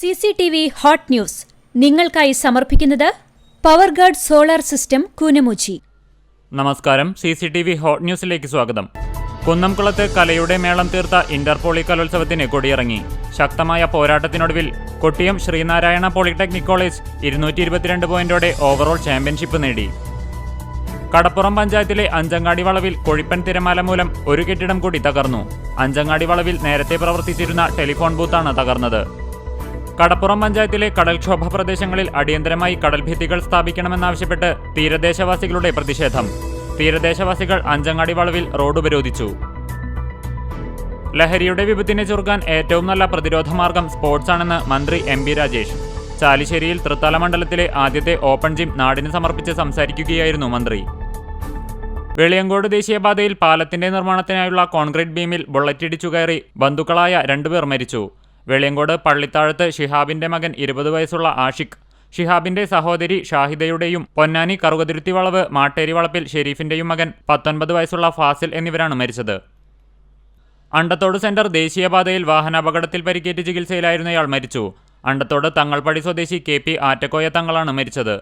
CCTV hot news നിങ്ങൾക്കായി സമർപ്പിക്കുന്നത് Powerguard solar system Koonamuchi. നമസ്കാരം. CCTV ഹോട്ട് ന്യൂസിലേക്ക് സ്വാഗതം. കുന്നംകുളത്ത് കലയുടെ മേളം തീർത്ത ഇന്റർപോളി കലോത്സവത്തിന് കൊടിയിറങ്ങി. ശക്തമായ പോരാട്ടത്തിനൊടുവിൽ കൊട്ടിയം ശ്രീനാരായണ പോളിടെക്നിക് കോളേജ് 222 പോയിന്റോടെ ഓവറോൾ ചാമ്പ്യൻഷിപ്പ് നേടി. കടപ്പുറം പഞ്ചായത്തിലെ അഞ്ചങ്ങാടി വളവിൽ കൊഴിപ്പൻ തിരമാല മൂലം ഒരു കെട്ടിടം കൂടി തകർന്നു. അഞ്ചങ്ങാടി വളവിൽ നേരത്തെ പ്രവർത്തിച്ചിരുന്ന ടെലിഫോൺ ബൂത്താണ് തകർന്നത്. കടപ്പുറം പഞ്ചായത്തിലെ കടൽക്ഷോഭ പ്രദേശങ്ങളിൽ അടിയന്തരമായി കടൽഭിത്തികൾ സ്ഥാപിക്കണമെന്നാവശ്യപ്പെട്ട് തീരദേശവാസികളുടെ പ്രതിഷേധം. തീരദേശവാസികൾ അഞ്ചങ്ങാടി വളവിൽ റോഡ് ഉപരോധിച്ചു. ലഹരിയുടെ വിപത്തിനെ ചെറുക്കാൻ ഏറ്റവും നല്ല പ്രതിരോധ മാർഗം സ്പോർട്സ് ആണെന്ന് മന്ത്രി MP രാജേഷ്. ചാലിശ്ശേരിയിൽ തൃത്താല മണ്ഡലത്തിലെ ആദ്യത്തെ ഓപ്പൺ ജിം നാടിന് സമർപ്പിച്ച് സംസാരിക്കുകയായിരുന്നു മന്ത്രി. വെളിയങ്കോട് ദേശീയപാതയിൽ പാലത്തിന്റെ നിർമ്മാണത്തിനായുള്ള കോൺക്രീറ്റ് ബീമിൽ ബുള്ളറ്റിടിച്ചു കയറി ബന്ധുക്കളായ 2 പേർ മരിച്ചു. വെളിയങ്കോട് പള്ളിത്താഴത്ത് ഷിഹാബിന്റെ മകൻ 20 വയസ്സുള്ള ആഷിഖ്, ഷിഹാബിന്റെ സഹോദരി ഷാഹിദയുടെയും പൊന്നാനി കറുകതിരുത്തി വളവ് മാട്ടേരി വളപ്പിൽ ഷെരീഫിന്റെയും മകൻ 19 വയസ്സുള്ള ഫാസിൽ എന്നിവരാണ് മരിച്ചത്. അണ്ടത്തോട് സെന്റർ ദേശീയപാതയിൽ വാഹനാപകടത്തിൽ പരിക്കേറ്റ് ചികിത്സയിലായിരുന്നയാൾ മരിച്ചു. അണ്ടത്തോട് തങ്ങൾപടി സ്വദേശി KP ആറ്റക്കോയ തങ്ങളാണ് മരിച്ചത്.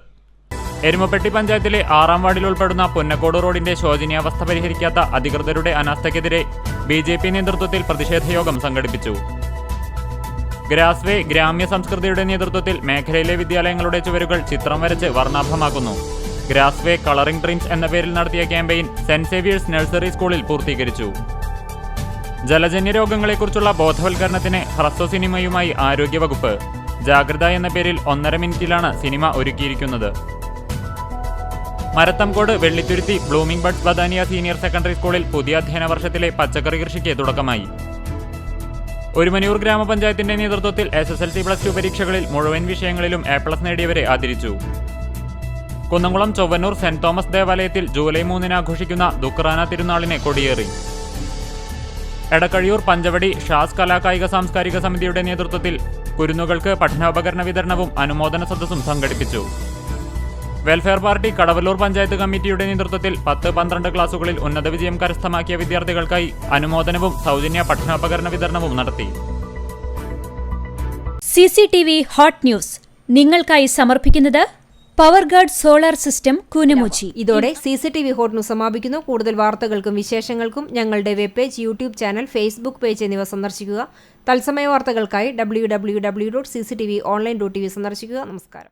എരുമപ്പെട്ടി പഞ്ചായത്തിലെ 6ാം വാർഡിൽ ഉൾപ്പെടുന്ന പുന്നക്കോട് റോഡിന്റെ ശോചനീയാവസ്ഥ പരിഹരിക്കാത്ത അധികൃതരുടെ അനാസ്ഥയ്ക്കെതിരെ BJP നേതൃത്വത്തിൽ പ്രതിഷേധയോഗം സംഘടിപ്പിച്ചു. ഗ്രാസ്വേ ഗ്രാമ്യ സംസ്കൃതിയുടെ നേതൃത്വത്തിൽ മേഖലയിലെ വിദ്യാലയങ്ങളുടെ ചുവരുകൾ ചിത്രം വരച്ച് വർണ്ണാഭമാക്കുന്നു. ഗ്രാസ്വേ കളറിംഗ് ഡ്രീംസ് എന്ന പേരിൽ നടത്തിയ ക്യാമ്പയിൻ സെന്റ് സേവിയേഴ്സ് നഴ്സറി സ്കൂളിൽ പൂർത്തീകരിച്ചു. ജലജന്യ രോഗങ്ങളെക്കുറിച്ചുള്ള ബോധവൽക്കരണത്തിന് ഹ്രസ്വ സിനിമയുമായി ആരോഗ്യവകുപ്പ്. ജാഗ്രത എന്ന പേരിൽ 1.5 മിനിറ്റിലാണ് സിനിമ ഒരുക്കിയിരിക്കുന്നത്. Marathamkode Vellithuruthi blooming buds Badaniya senior secondary സ്കൂളിൽ പുതിയ അധ്യയന വർഷത്തിലെ പച്ചക്കറി കൃഷിക്ക് തുടക്കമായി. ഒരുമനൂർ ഗ്രാമപഞ്ചായത്തിന്റെ നേതൃത്വത്തിൽ SSLC+2 പരീക്ഷകളിൽ മുഴുവൻ വിഷയങ്ങളിലും A+ നേടിയവരെ ആദരിച്ചു. കുന്നംകുളം ചൊവ്വന്നൂർ സെന്റ് തോമസ് ദേവാലയത്തിൽ ജൂലൈ 3 ആഘോഷിക്കുന്ന ദുക്റാന തിരുനാളിനെ കൊടിയേറി. എടക്കഴിയൂർ പഞ്ചവടി ഷാസ് കലാകായിക സാംസ്കാരിക സമിതിയുടെ നേതൃത്വത്തിൽ കുരുന്നുകൾക്ക് പഠനോപകരണ വിതരണവും അനുമോദന സദസ്സും സംഘടിപ്പിച്ചു. വെൽഫെയർ പാർട്ടി കടവല്ലൂർ പഞ്ചായത്ത് കമ്മിറ്റിയുടെ നേതൃത്വത്തിൽ 10-12 ക്ലാസുകളിൽ ഉന്നത വിജയം കരസ്ഥമാക്കിയ വിദ്യാർത്ഥികൾക്കായി അനുമോദനവും സൗജന്യ പഠനോപകരണ വിതരണവും നടത്തി. CCTV ഹോട്ട് ന്യൂസ് നിങ്ങൾക്കായി സമർപ്പിക്കുന്നത് പവർഗാർഡ് സോളാർ സിസ്റ്റം കൂനമുച്ചി. ഇതോടെ CCTV ഹോട്ട് ന്യൂസ് സമാപിക്കുന്നു. കൂടുതൽ വാർത്തകൾക്കും വിശേഷങ്ങൾക്കും ഞങ്ങളുടെ web page, YouTube channel, Facebook page എന്നിവ സന്ദർശിക്കുക. തത്സമയ വാർത്തകൾക്കായി www.cctv.online.tv സന്ദർശിക്കുക. നമസ്കാരം.